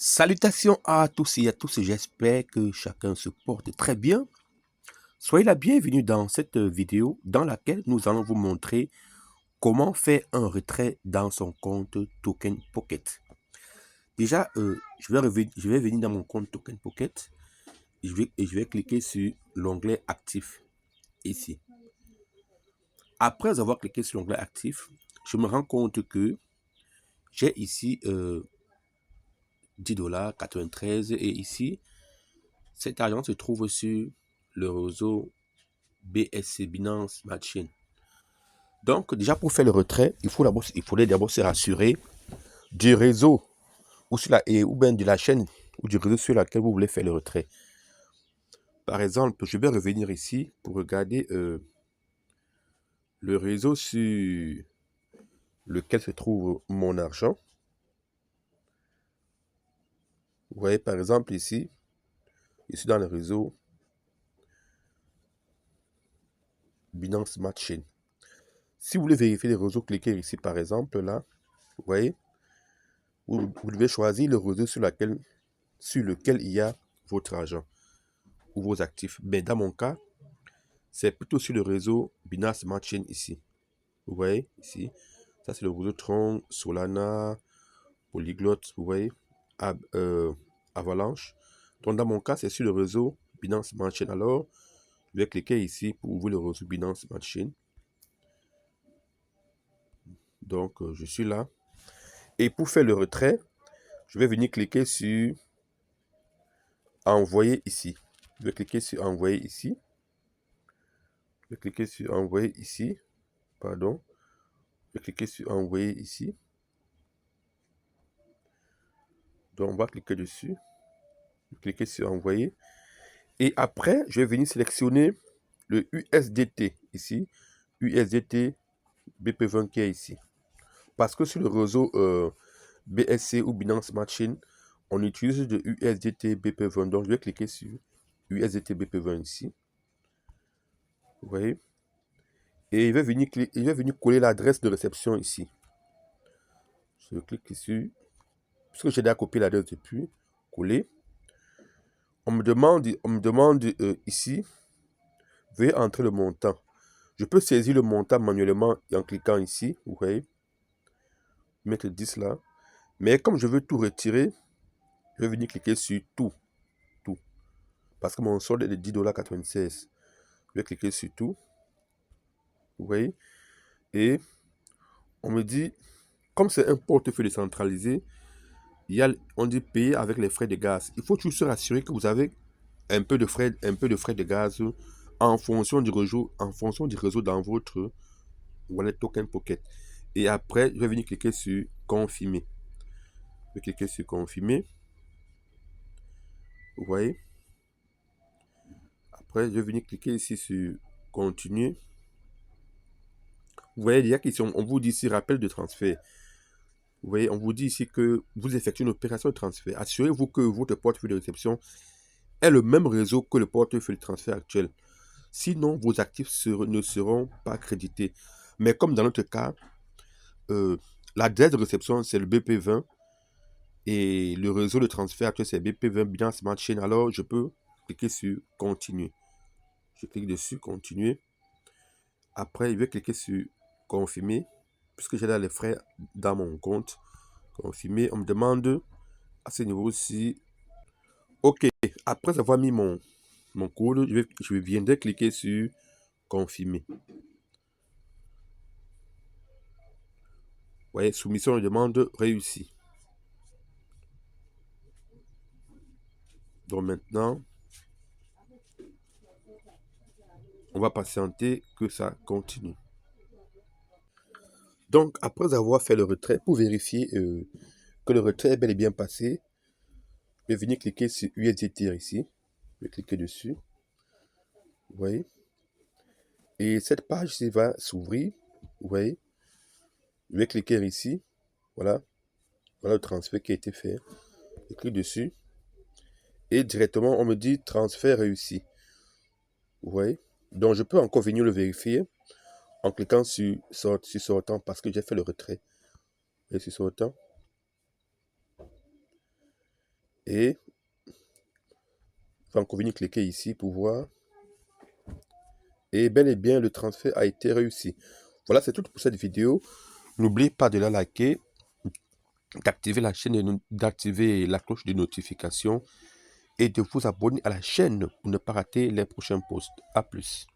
Salutations à tous et à tous, j'espère que chacun se porte très bien. Soyez la bienvenue dans cette vidéo dans laquelle nous allons vous montrer comment faire un retrait dans son compte Token Pocket. Déjà, je vais venir dans mon compte Token Pocket et je vais cliquer sur l'onglet actif ici. Après avoir cliqué sur l'onglet actif, je me rends compte que j'ai ici $10,93 et ici, cet argent se trouve sur le réseau BSC, Binance Smart Chain. Donc, déjà pour faire le retrait, il faudrait d'abord se rassurer du réseau ou bien de la chaîne ou du réseau sur laquelle vous voulez faire le retrait. Par exemple, je vais revenir ici pour regarder le réseau sur lequel se trouve mon argent. Vous voyez par exemple ici, je suis dans le réseau Binance Smart Chain. Si vous voulez vérifier les réseaux, cliquez ici par exemple là. Vous voyez, vous devez choisir le réseau sur lequel il y a votre argent ou vos actifs. Mais dans mon cas, c'est plutôt sur le réseau Binance Smart Chain ici. Vous voyez ici, ça c'est le réseau Tron, Solana, Polyglot, vous voyez, Avalanche. Donc dans mon cas, c'est sur le réseau Binance Smart Chain. Alors, je vais cliquer ici pour ouvrir le réseau Binance Smart Chain. Donc, je suis là. Et pour faire le retrait, je vais venir cliquer sur Envoyer ici. Je vais cliquer sur Envoyer ici. Je vais cliquer sur Envoyer ici. Pardon. Je vais cliquer sur Envoyer ici. Donc, on va cliquer dessus. Cliquer sur Envoyer. Et après, je vais venir sélectionner le USDT ici. USDT BP20 qui est ici. Parce que sur le réseau BSC ou Binance Smart Chain, on utilise le USDT BP20. Donc, je vais cliquer sur USDT BP20 ici. Vous voyez? Et il va venir coller l'adresse de réception ici. Je clique ici. Puisque j'ai déjà copié l'adresse depuis. Coller. On me demande ici, veuillez entrer le montant. Je peux saisir le montant manuellement en cliquant ici. Vous voyez? Mettre 10 là. Mais comme je veux tout retirer, je vais venir cliquer sur tout. Tout. Parce que mon solde est de $10,96. Je vais cliquer sur tout. Vous voyez? Et on me dit, comme c'est un portefeuille décentralisé, on dit payer avec les frais de gaz. Il faut toujours se rassurer que vous avez un peu de frais de gaz en fonction du réseau dans votre wallet Token Pocket. Et après, je vais venir cliquer sur confirmer. Je vais cliquer sur confirmer. Vous voyez? Après, je vais venir cliquer ici sur continuer. Vous voyez, il y a question, on vous dit ici rappel de transfert. Vous voyez, on vous dit ici que vous effectuez une opération de transfert. Assurez-vous que votre portefeuille de réception est le même réseau que le portefeuille de transfert actuel. Sinon, vos actifs ne seront pas crédités. Mais comme dans notre cas, l'adresse de réception, c'est le BP20 et le réseau de transfert actuel, c'est BP20 Binance Smart Chain. Alors, je peux cliquer sur continuer. Je clique dessus, continuer. Après, je vais cliquer sur confirmer, puisque j'ai là les frais dans mon compte. Confirmer, on me demande à ce niveau-ci. OK, après avoir mis mon code, je viendrai cliquer sur confirmer. Vous voyez, soumission de demande réussie. Donc maintenant, on va patienter que ça continue. Donc, après avoir fait le retrait, pour vérifier que le retrait est bel et bien passé, je vais venir cliquer sur USDT ici. Je vais cliquer dessus. Vous voyez? Et cette page va s'ouvrir. Vous voyez? Je vais cliquer ici. Voilà. Voilà le transfert qui a été fait. Je clique dessus. Et directement, on me dit transfert réussi. Vous voyez? Donc, je peux encore venir le vérifier en cliquant sur sortant parce que j'ai fait le retrait. Et sur sortant. Et va encore venir cliquer ici pour voir. Et bel et bien, le transfert a été réussi. Voilà, c'est tout pour cette vidéo. N'oubliez pas de la liker, d'activer la chaîne, d'activer la cloche de notification et de vous abonner à la chaîne pour ne pas rater les prochains posts. A plus.